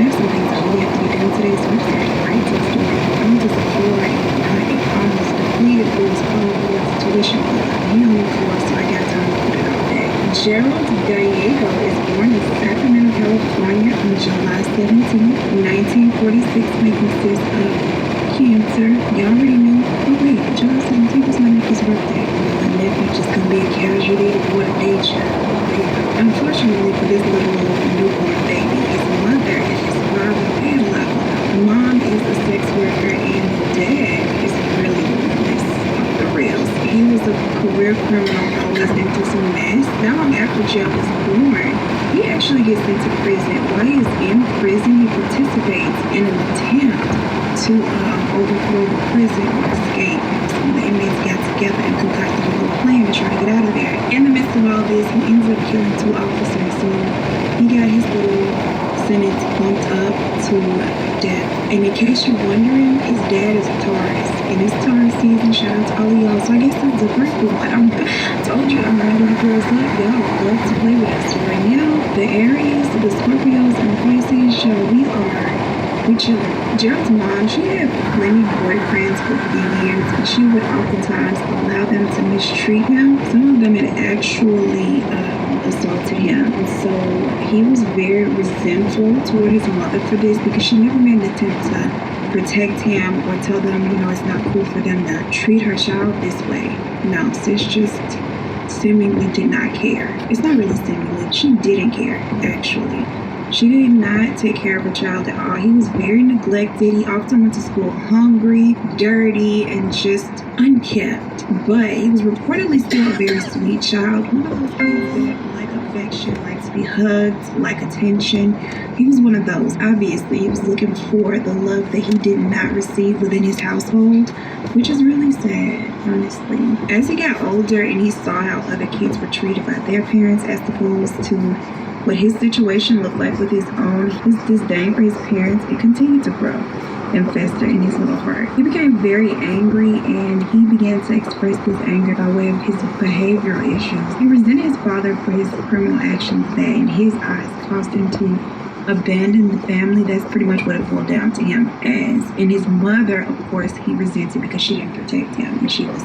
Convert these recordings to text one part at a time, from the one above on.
have some things I really have to get done today, so I'm just going right to the store. I went to Sephora and got a almost depleted Boost Hogwarts tuition fee. He only for so I got time to put it all day. Gerald Gallego is born in Sacramento, California on July 17, 1946, making cis of Cancer. You already knew. Oh wait, July 17th was my nephew's birthday. My nephew just gonna be a casualty of what nature. Unfortunately for this little newborn baby, his mother and his father had a lot going on. Mom is a sex worker and dad is really this off the rails. He was a career criminal, always into some mess. Not long after Gerald was born, he actually gets into prison. While he is in prison, he participates in an attempt to overthrow the prison or escape. Some of the inmates got together and concocted a little plan to try to get out of there. In the midst of all this, he ends up killing 2 officers. So he got his little sentence bumped up to death. And in case you're wondering, his dad is a Taurus. And it's Taurus season. Shout out to all of y'all. So I guess that's a grateful one. I told you I'm ready to girls up. Y'all love to play with us. So right now, the Aries, the Scorpios, and the Pisces show we chillin'. Gerald's mom, she had plenty of boyfriends for a few years, and she would oftentimes allow them to mistreat him. Some of them had actually assaulted him, and so he was very resentful toward his mother for this because she never made an attempt to protect him or tell them, it's not cool for them to treat her child this way. No, sis just seemingly did not care. It's not really seemingly, she didn't care, actually. She did not take care of her child at all. He was very neglected. He often went to school hungry, dirty, and just unkept. But he was reportedly still a very sweet child. One of those kids that like affection, like to be hugged, like attention. He was one of those. Obviously, he was looking for the love that he did not receive within his household, which is really sad, honestly. As he got older and he saw how other kids were treated by their parents as opposed to what his situation looked like with his own, his disdain for his parents, it continued to grow and fester in his little heart. He became very angry and he began to express this anger by way of his behavioral issues. He resented his father for his criminal actions that in his eyes caused him to abandon the family. That's pretty much what it boiled down to him as. And his mother, of course, he resented because she didn't protect him and she was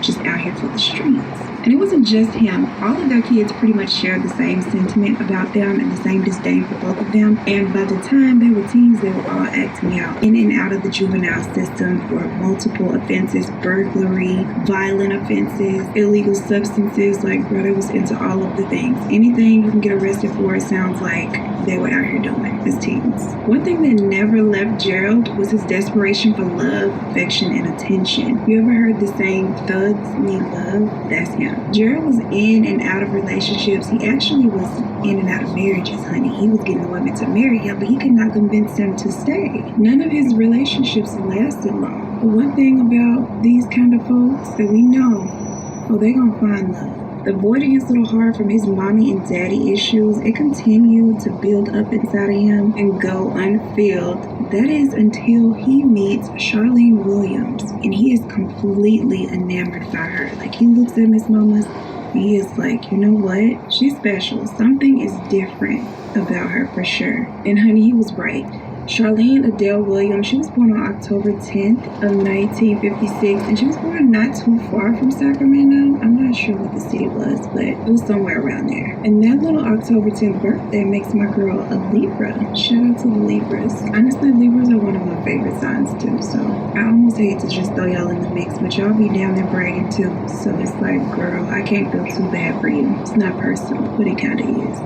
just out here for the streets. And it wasn't just him. All of their kids pretty much shared the same sentiment about them and the same disdain for both of them. And by the time they were teens, they were all acting out in and out of the juvenile system for multiple offenses, burglary, violent offenses, illegal substances. Like, bro, they was into all of the things. Anything you can get arrested for, it sounds like they were out here doing as teens. One thing that never left Gerald was his desperation for love, affection, and attention. You ever heard the saying, thugs need love? That's him. Gerald was in and out of relationships. He actually was in and out of marriages, honey. He was getting the women to marry him, but he could not convince them to stay. None of his relationships lasted long. But one thing about these kind of folks that we know, they gonna find love. The void in his little heart from his mommy and daddy issues, it continued to build up inside of him and go unfilled. That is until he meets Charlene Williams, and he is completely enamored by her. Like, he looks at Miss Mamas, and he is like, you know what? She's special. Something is different about her for sure. And honey, he was right. Charlene Adele Williams, she was born on October 10th of 1956, and she was born not too far from Sacramento. I'm not sure what the city was, but it was somewhere around there. And that little October 10th birthday makes my girl a Libra. Shout out to the Libras. Honestly, Libras are one of my favorite signs too, so I almost hate to just throw y'all in the mix, but y'all be down there bragging too. So it's like, girl, I can't feel too bad for you. It's not personal, but it kind of is.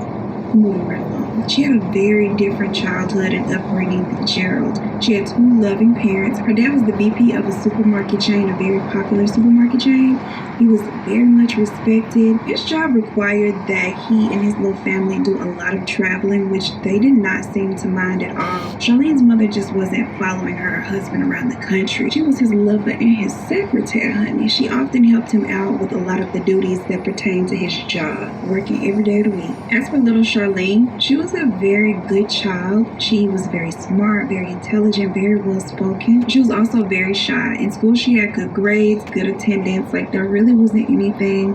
Moving right along. She had a very different childhood and upbringing than Gerald. She had 2 loving parents. Her dad was the VP of a supermarket chain, a very popular supermarket chain. He was very much respected. His job required that he and his little family do a lot of traveling, which they did not seem to mind at all. Charlene's mother just wasn't following her husband around the country. She was his lover and his secretary, honey. She often helped him out with a lot of the duties that pertain to his job, working every day of the week. As for little Charlene, she was a very good child. She was very smart, very intelligent, very well spoken. She was also very shy. In school, she had good grades, good attendance. Like, there really wasn't anything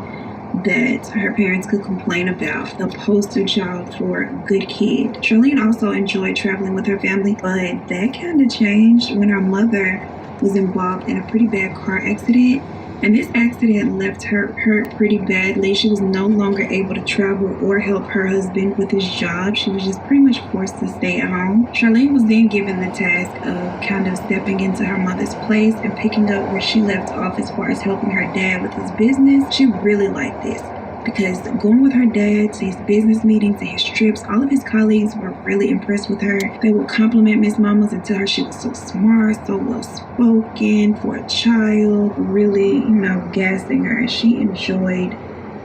that her parents could complain about. The poster child for a good kid. Charlene also enjoyed traveling with her family, but that kind of changed when her mother was involved in a pretty bad car accident. And this accident left her hurt pretty badly. She was no longer able to travel or help her husband with his job. She was just pretty much forced to stay at home. Charlene was then given the task of kind of stepping into her mother's place and picking up where she left off as far as helping her dad with his business. She really liked this, because going with her dad to his business meetings and his trips, all of his colleagues were really impressed with her. They would compliment Miss Mamas and tell her she was so smart, so well spoken for a child, really, gassing her. And she enjoyed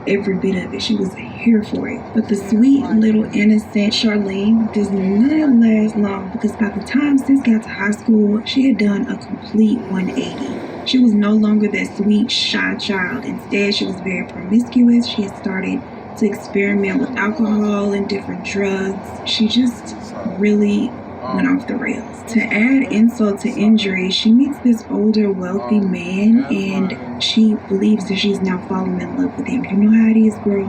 every bit of it. She was here for it. But the sweet little innocent Charlene does not last long, because by the time sis got to high school, she had done a complete 180. She was no longer that sweet, shy child. Instead, she was very promiscuous. She had started to experiment with alcohol and different drugs. She just really went off the rails. To add insult to injury, she meets this older, wealthy man, and she believes that she's now falling in love with him. You know how it is, girl?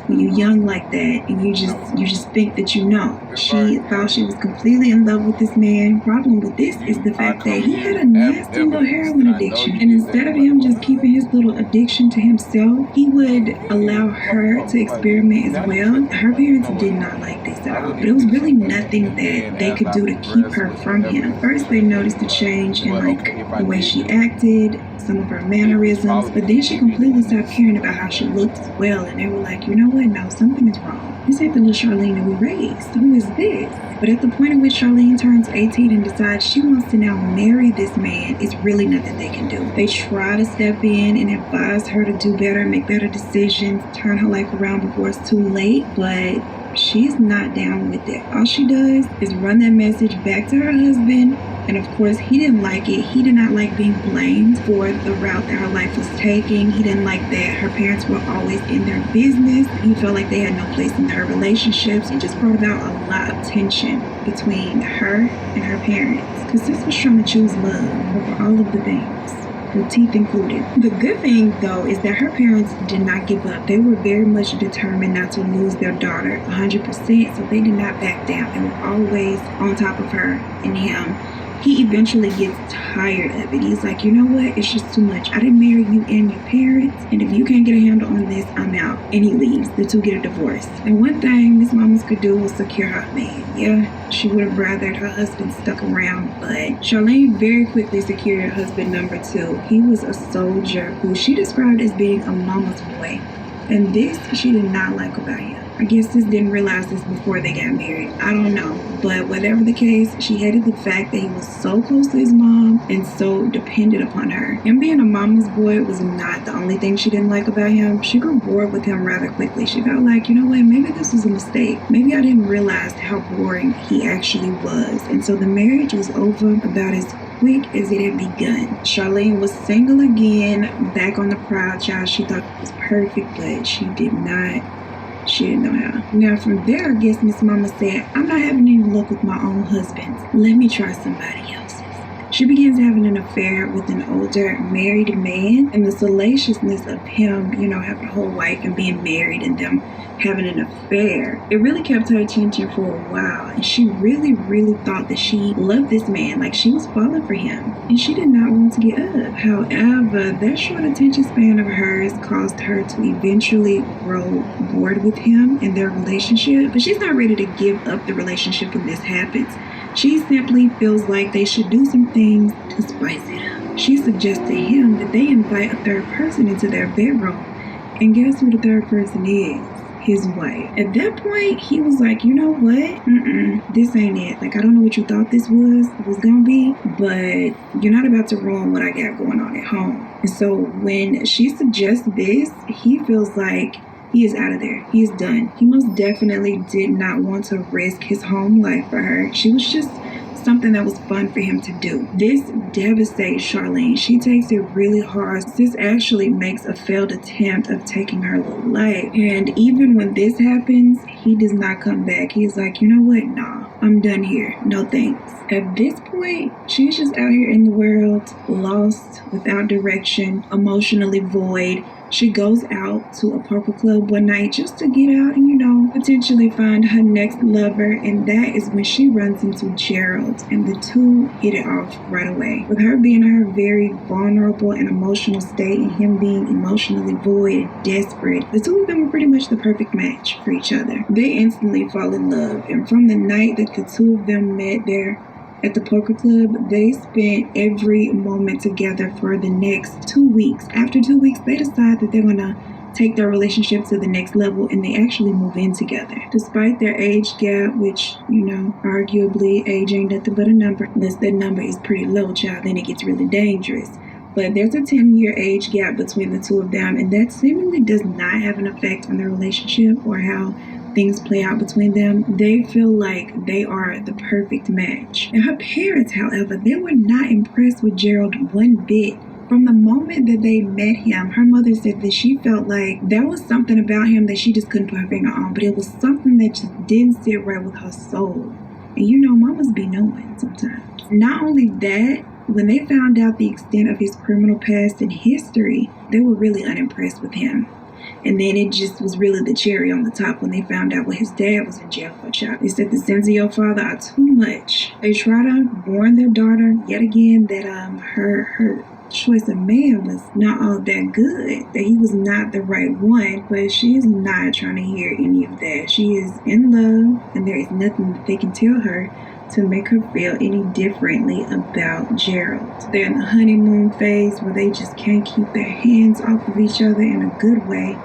When you're young like that, and you just think that you know. She thought she was completely in love with this man. Problem with this is the fact that he had a nasty little heroin addiction, and instead of him just keeping his little addiction to himself, he would allow her to experiment as well. Her parents did not like this at all, but it was really nothing that they could do to keep her from him. First, they noticed a change in the way she acted, some of her mannerisms, but then she completely stopped caring about how she looked as well, and they were like, you know what, no, something is wrong. This ain't the little Charlene that we raised. Who is this? But at the point at which Charlene turns 18 and decides she wants to now marry this man, it's really nothing they can do. They try to step in and advise her to do better, make better decisions, turn her life around before it's too late, but she's not down with it. All she does is run that message back to her husband, and of course he didn't like it. He did not like being blamed for the route that her life was taking. He didn't like that her parents were always in their business. He felt like they had no place in her relationships. It just brought about a lot of tension between her and her parents, because this was trying to choose love over all of the things, with teeth included. The good thing, though, is that her parents did not give up. They were very much determined not to lose their daughter 100%, so they did not back down. They were always on top of her and him. He eventually gets tired of it. He's like, you know what? It's just too much. I didn't marry you and your parents, and if you can't get a handle on this, I'm out. And he leaves. The two get a divorce. And one thing Miss Mamas could do was secure her man. Yeah, she would have rathered her husband stuck around, but Charlene very quickly secured her husband number 2. He was a soldier who she described as being a mama's boy. And this she did not like about him. I guess sis didn't realize this before they got married. I don't know. But whatever the case, she hated the fact that he was so close to his mom and so dependent upon her. Him being a mama's boy was not the only thing she didn't like about him. She grew bored with him rather quickly. She felt like, you know what, maybe this was a mistake. Maybe I didn't realize how boring he actually was. And so the marriage was over about as quick as it had begun. Charlene was single again, back on the prowl child. She thought it was perfect, but she didn't know how. Now from there, I guess Miss Mama said, I'm not having any luck with my own husbands. Let me try somebody else's. She begins having an affair with an older married man, and the salaciousness of him, having a whole wife and being married and them having an affair, it really kept her attention for a while, and she really, really thought that she loved this man, like she was falling for him, and she did not want to get up. However, that short attention span of hers caused her to eventually grow bored with him and their relationship, but she's not ready to give up the relationship when this happens. She simply feels like they should do some things to spice it up. She suggests to him that they invite a third person into their bedroom, and guess who the third person is? His wife. At that point, he was like, you know what? This ain't it. Like, I don't know what you thought this was gonna be, but you're not about to ruin what I got going on at home. And so when she suggests this, he feels like he is out of there. He is done. He most definitely did not want to risk his home life for her. She was just something that was fun for him to do. This devastates Charlene. She takes it really hard. Sis actually makes a failed attempt of taking her little life. And even when this happens, he does not come back. He's like, you know what? Nah, I'm done here. No thanks. At this point, she's just out here in the world, lost, without direction, emotionally void, She goes out to a poker club one night just to get out and, potentially find her next lover. And that is when she runs into Gerald, and the two hit it off right away. With her being her very vulnerable and emotional state, and him being emotionally void and desperate, the two of them were pretty much the perfect match for each other. They instantly fall in love, and from the night that the two of them met there at the poker club, they spent every moment together for the next 2 weeks. After 2 weeks, they decide that they're going to take their relationship to the next level, and they actually move in together. Despite their age gap, which, arguably age ain't nothing but a number. Unless that number is pretty low, child, then it gets really dangerous. But there's a 10-year age gap between the two of them, and that seemingly does not have an effect on their relationship or how things play out between them. They feel like they are the perfect match. And her parents, however, they were not impressed with Gerald one bit. From the moment that they met him, her mother said that she felt like there was something about him that she just couldn't put her finger on, but it was something that just didn't sit right with her soul. And mamas be knowing sometimes. Not only that, when they found out the extent of his criminal past and history, they were really unimpressed with him. And then it just was really the cherry on the top when they found out what his dad was in jail for, child. They said the sins of your father are too much. They try to warn their daughter yet again that her choice of man was not all that good, that he was not the right one, but she is not trying to hear any of that. She is in love, and there is nothing that they can tell her to make her feel any differently about Gerald. They're in the honeymoon phase where they just can't keep their hands off of each other in a good way,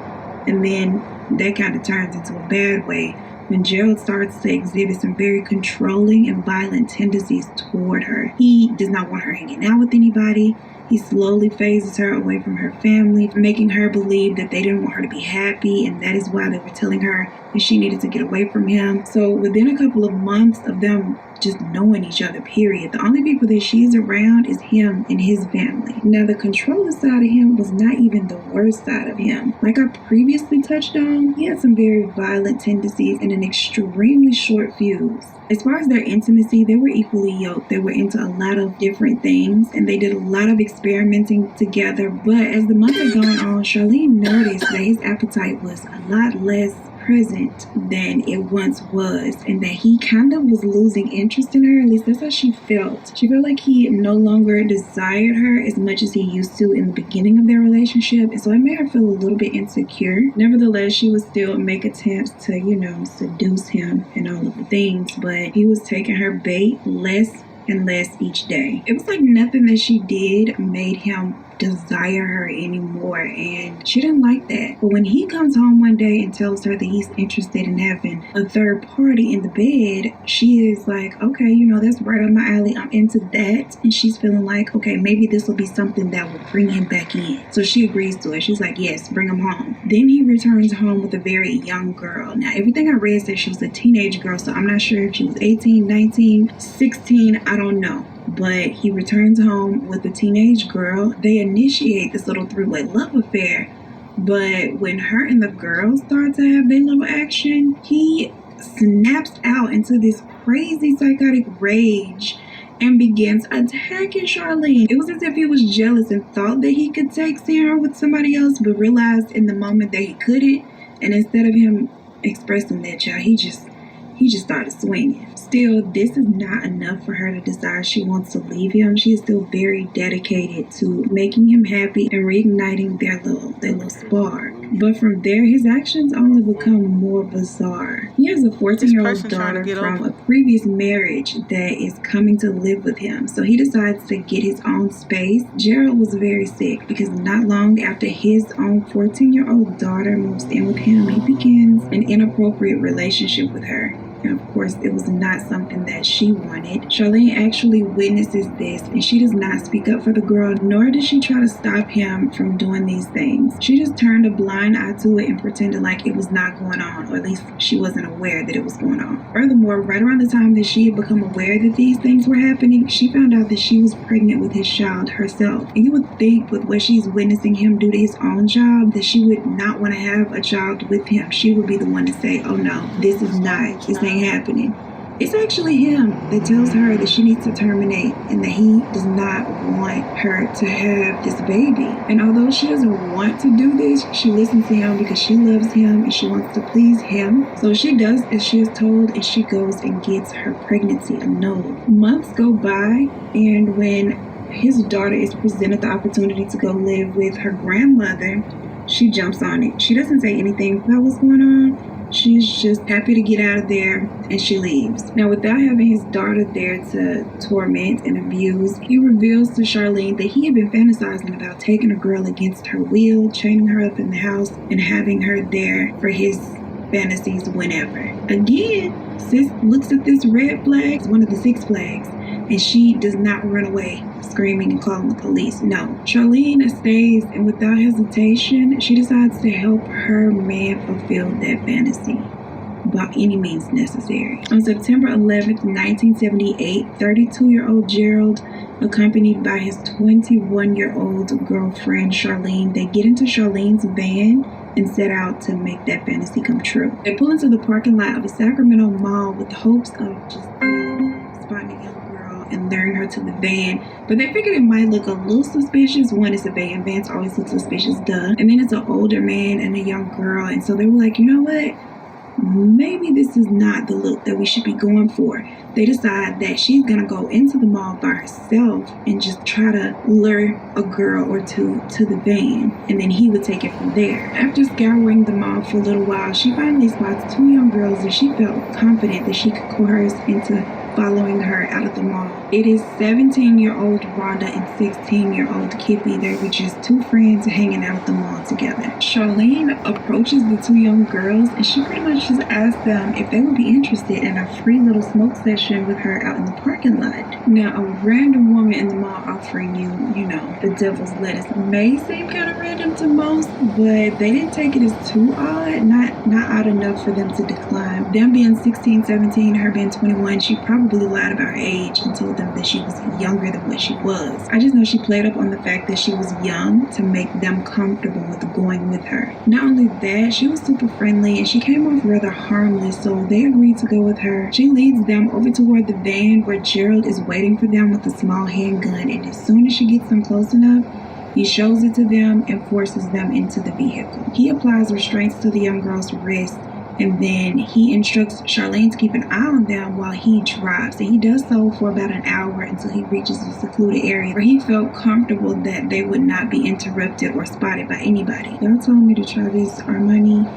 and then that kind of turns into a bad way when Gerald starts to exhibit some very controlling and violent tendencies toward her. He does not want her hanging out with anybody. He slowly phases her away from her family, making her believe that they didn't want her to be happy, and that is why they were telling her that she needed to get away from him. So within a couple of months of them just knowing each other, period, the only people that she's around is him and his family. Now, the controller side of him was not even the worst side of him. Like I previously touched on, he had some very violent tendencies and an extremely short fuse. As far as their intimacy, they were equally yoked. They were into a lot of different things, and they did a lot of experimenting together. But as the months had gone on, Charlene noticed that his appetite was a lot less present than it once was, and that he kind of was losing interest in her. At least that's how she felt. She felt like he no longer desired her as much as he used to in the beginning of their relationship, and so it made her feel a little bit insecure. Nevertheless, she would still make attempts to, seduce him and all of the things, but he was taking her bait less and less each day. It was like nothing that she did made him desire her anymore, and she didn't like that. But when he comes home one day and tells her that he's interested in having a third party in the bed, she is like, okay, that's right up my alley. I'm into that. And she's feeling like, okay, maybe this will be something that will bring him back in. So she agrees to it. She's like, yes, bring him home. Then he returns home with a very young girl. Now, everything I read said she was a teenage girl, so I'm not sure if she was 18, 19, 16, I don't know. But he returns home with a teenage girl. They initiate this little three-way love affair. But when her and the girl start to have their little action, he snaps out into this crazy psychotic rage and begins attacking Charlene. It was as if he was jealous and thought that he could take seeing her with somebody else, but realized in the moment that he couldn't. And instead of him expressing that, child, he just started swinging. Still, this is not enough for her to decide she wants to leave him. She is still very dedicated to making him happy and reigniting their little spark. But from there, his actions only become more bizarre. He has a 14-year-old daughter from a previous marriage that is coming to live with him. So he decides to get his own space. Gerald was very sick because not long after his own 14-year-old daughter moves in with him, he begins an inappropriate relationship with her. And of course, it was not something that she wanted. Charlene actually witnesses this, and she does not speak up for the girl, nor does she try to stop him from doing these things. She just turned a blind eye to it and pretended like it was not going on, or at least she wasn't aware that it was going on. Furthermore, right around the time that she had become aware that these things were happening, she found out that she was pregnant with his child herself. And you would think with what she's witnessing him do to his own child, that she would not want to have a child with him. She would be the one to say, oh no, this ain't happening. It's actually him that tells her that she needs to terminate and that he does not want her to have this baby. And although she doesn't want to do this, she listens to him because she loves him and she wants to please him. So she does as she is told, and she goes and gets her pregnancy annulled. Months go by, and when his daughter is presented the opportunity to go live with her grandmother, she jumps on it. She doesn't say anything about what's going on. She's just happy to get out of there, and she leaves. Now, without having his daughter there to torment and abuse, he reveals to Charlene that he had been fantasizing about taking a girl against her will, chaining her up in the house, and having her there for his fantasies whenever. Again, Sis looks at this red flag, it's one of the 6 flags, and she does not run away screaming and calling the police. No. Charlene stays, and without hesitation, she decides to help her man fulfill that fantasy by any means necessary. On September 11th, 1978, 32-year-old Gerald, accompanied by his 21-year-old girlfriend Charlene, they get into Charlene's van and set out to make that fantasy come true. They pull into the parking lot of a Sacramento mall with the hopes of just spotting a young girl and luring her to the van, but they figured it might look a little suspicious. One, it's a van. Vans always look suspicious, duh. And then it's an older man and a young girl, and so they were like, you know what? Maybe this is not the look that we should be going for. They decide that she's gonna go into the mall by herself and just try to lure a girl or two to the van, and then he would take it from there. After scouring the mall for a little while, she finally spots 2 young girls that she felt confident that she could coerce into following her out of the mall. It is 17-year-old Rhonda and 16-year-old Kippy. They were just 2 friends hanging out at the mall together. Charlene approaches the 2 young girls, and she pretty much just asks them if they would be interested in a free little smoke session with her out in the parking lot. Now, a random woman in the mall offering you know, the devil's lettuce may seem kind of random to most, but they didn't take it as too odd, not odd enough for them to decline. Them being 16, 17, her being 21, she probably lied about her age and told them that she was younger than what she was. I just know she played up on the fact that she was young to make them comfortable with going with her. Not only that, she was super friendly and she came off rather harmless, so they agreed to go with her. She leads them over toward the van where Gerald is waiting for them with a small handgun, and as soon as she gets them close enough, he shows it to them and forces them into the vehicle. He applies restraints to the young girl's wrist, and then he instructs Charlene to keep an eye on them while he drives. And he does so for about an hour until he reaches a secluded area where he felt comfortable that they would not be interrupted or spotted by anybody. Y'all told me to try this Armani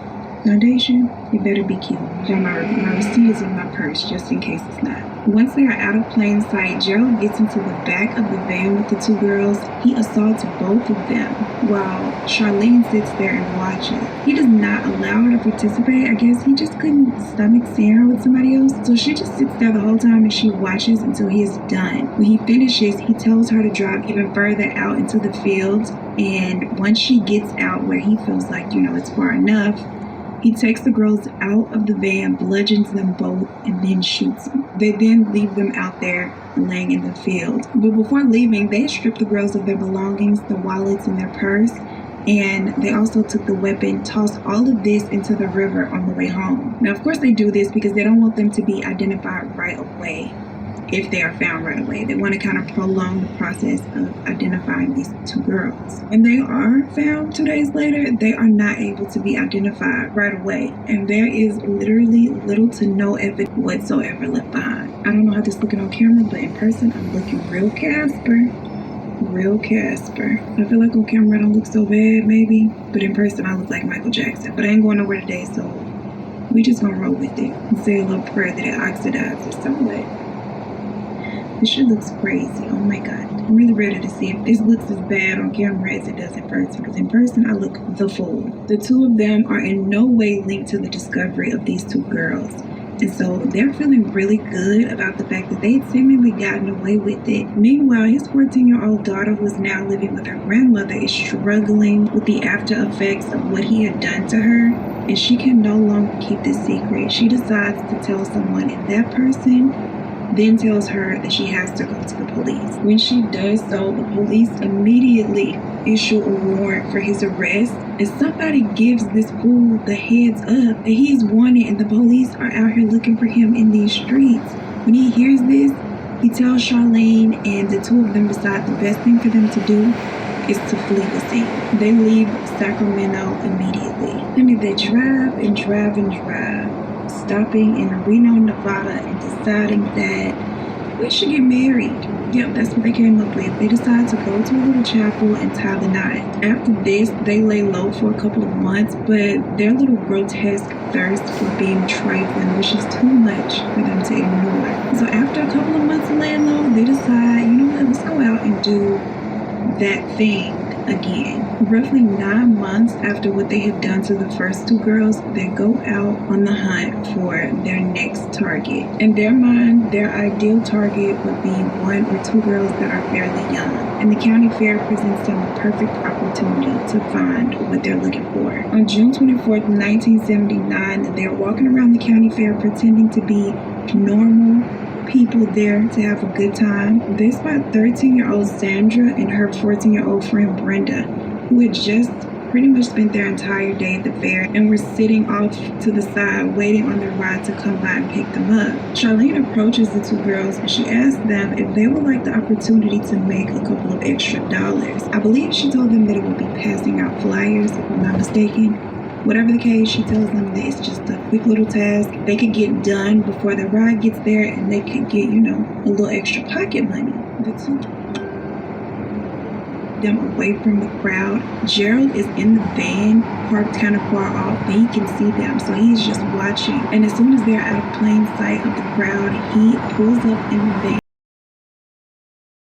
foundation. It better be cute. My receipt is in my purse just in case it's not. Once they are out of plain sight, Gerald gets into the back of the van with the 2 girls. He assaults both of them while Charlene sits there and watches. He does not allow her to participate. I guess he just couldn't stomach seeing her with somebody else. So she just sits there the whole time and she watches until he is done. When he finishes, he tells her to drive even further out into the fields. And once she gets out where he feels like, it's far enough, he takes the girls out of the van, bludgeons them both, and then shoots them. They then leave them out there laying in the field. But before leaving, they strip the girls of their belongings, their wallets, and their purse. And they also took the weapon, tossed all of this into the river on the way home. Now, of course, they do this because they don't want them to be identified right away. If they are found right away, they want to kind of prolong the process of identifying these 2 girls. When they are found 2 days later, they are not able to be identified right away, and there is literally little to no evidence whatsoever left behind. I don't know how this is looking on camera, but in person, I'm looking real Casper. I feel like on camera I don't look so bad, maybe, but in person I look like Michael Jackson. But I ain't going nowhere today, so we just gonna roll with it and say a little prayer that it oxidizes somewhat. This shit looks crazy. Oh my god. I'm really ready to see if this looks as bad on camera as it does in person, because in person I look the fool. The 2 of them are in no way linked to the discovery of these 2 girls. And so they're feeling really good about the fact that they had seemingly gotten away with it. Meanwhile, his 14-year-old daughter, who is now living with her grandmother, is struggling with the after effects of what he had done to her. And she can no longer keep this secret. She decides to tell someone, and that person then tells her that she has to go to the police. When she does so, the police immediately issue a warrant for his arrest, and somebody gives this fool the heads up that he's wanted and the police are out here looking for him in these streets. When he hears this, he tells Charlene, and the two of them decide the best thing for them to do is to flee the scene. They leave Sacramento immediately. I mean, they drive and drive and drive, stopping in Reno, Nevada, and deciding that we should get married. Yep, that's what they came up with. They decide to go to a little chapel and tie the knot. After this, they lay low for a couple of months, but their little grotesque thirst for being trifling was just too much for them to ignore. So after a couple of months of laying low, they decide, you know what, let's go out and do that thing again. Roughly 9 months after what they had done to the first two girls, they go out on the hunt for their next target. In their mind, their ideal target would be 1 or 2 girls that are fairly young, and the county fair presents them a perfect opportunity to find what they're looking for. On June 24th, 1979, they're walking around the county fair pretending to be normal people there to have a good time. They spot 13-year-old Sandra and her 14-year-old friend Brenda, who had just pretty much spent their entire day at the fair and were sitting off to the side waiting on their ride to come by and pick them up. Charlene approaches the two girls and she asks them if they would like the opportunity to make a couple of extra dollars. I believe she told them that it would be passing out flyers, if I'm not mistaken. Whatever the case, she tells them that it's just a quick little task they could get done before the ride gets there, and they could get, you know, a little extra pocket money. The two them away from the crowd. Gerald is in the van, parked kind of far off, but he can see them, so he's just watching. And as soon as they're out of plain sight of the crowd, he pulls up in the van.